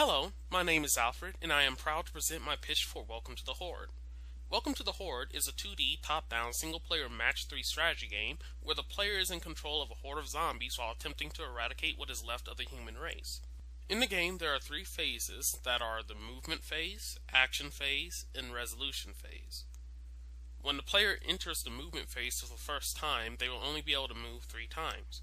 Hello, my name is Alfred, and I am proud to present my pitch for Welcome to the Horde. Welcome to the Horde is a 2D top-down single-player match 3 strategy game where the player is in control of a horde of zombies while attempting to eradicate what is left of the human race. In the game, there are 3 phases that are the movement phase, action phase, and resolution phase. When the player enters the movement phase for the first time, they will only be able to move 3 times.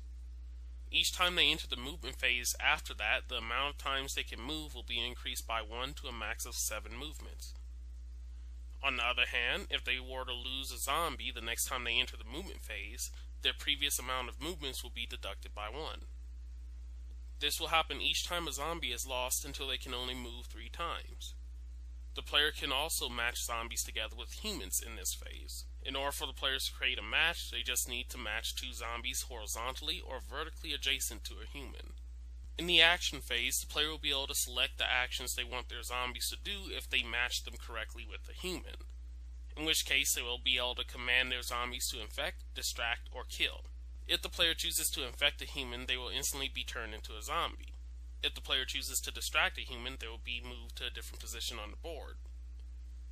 Each time they enter the movement phase after that, the amount of times they can move will be increased by 1 to a max of 7 movements. On the other hand, if they were to lose a zombie the next time they enter the movement phase, their previous amount of movements will be deducted by 1. This will happen each time a zombie is lost until they can only move 3 times. The player can also match zombies together with humans in this phase. In order for the players to create a match, they just need to match 2 zombies horizontally or vertically adjacent to a human. In the action phase, the player will be able to select the actions they want their zombies to do if they match them correctly with a human, in which case they will be able to command their zombies to infect, distract, or kill. If the player chooses to infect a human, they will instantly be turned into a zombie. If the player chooses to distract a human, they will be moved to a different position on the board.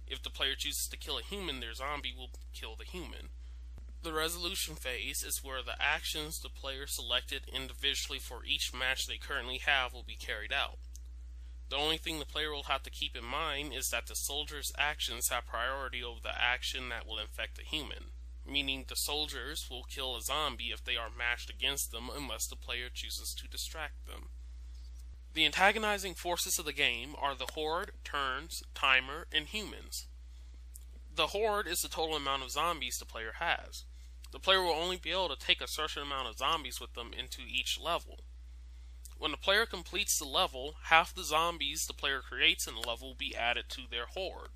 If the player chooses to kill a human, their zombie will kill the human. The resolution phase is where the actions the player selected individually for each match they currently have will be carried out. The only thing the player will have to keep in mind is that the soldier's actions have priority over the action that will infect a human, meaning the soldiers will kill a zombie if they are matched against them unless the player chooses to distract them. The antagonizing forces of the game are the Horde, turns, timer, and humans. The Horde is the total amount of zombies the player has. The player will only be able to take a certain amount of zombies with them into each level. When the player completes the level, half the zombies the player creates in the level will be added to their Horde.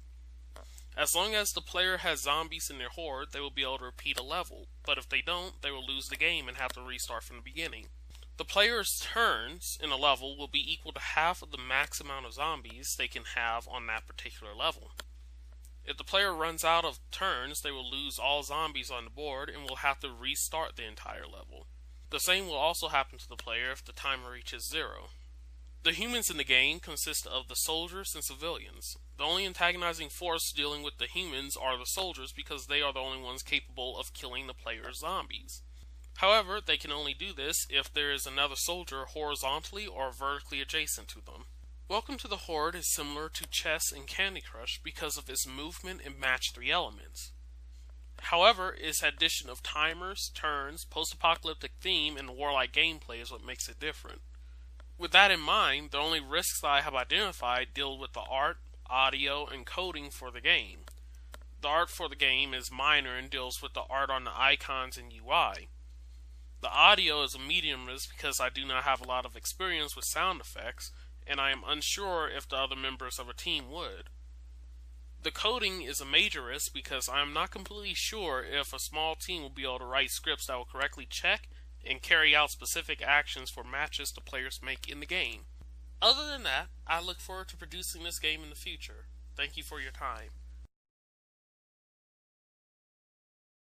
As long as the player has zombies in their Horde, they will be able to repeat a level, but if they don't, they will lose the game and have to restart from the beginning. The player's turns in a level will be equal to half of the max amount of zombies they can have on that particular level. If the player runs out of turns, they will lose all zombies on the board and will have to restart the entire level. The same will also happen to the player if the timer reaches 0. The humans in the game consist of the soldiers and civilians. The only antagonizing force dealing with the humans are the soldiers because they are the only ones capable of killing the player's zombies. However, they can only do this if there is another soldier horizontally or vertically adjacent to them. Welcome to the Horde is similar to chess and Candy Crush because of its movement and match 3 elements. However, its addition of timers, turns, post-apocalyptic theme, and warlike gameplay is what makes it different. With that in mind, the only risks that I have identified deal with the art, audio, and coding for the game. The art for the game is minor and deals with the art on the icons and UI. The audio is a medium risk because I do not have a lot of experience with sound effects, and I am unsure if the other members of a team would. The coding is a major risk because I am not completely sure if a small team will be able to write scripts that will correctly check and carry out specific actions for matches the players make in the game. Other than that, I look forward to producing this game in the future. Thank you for your time.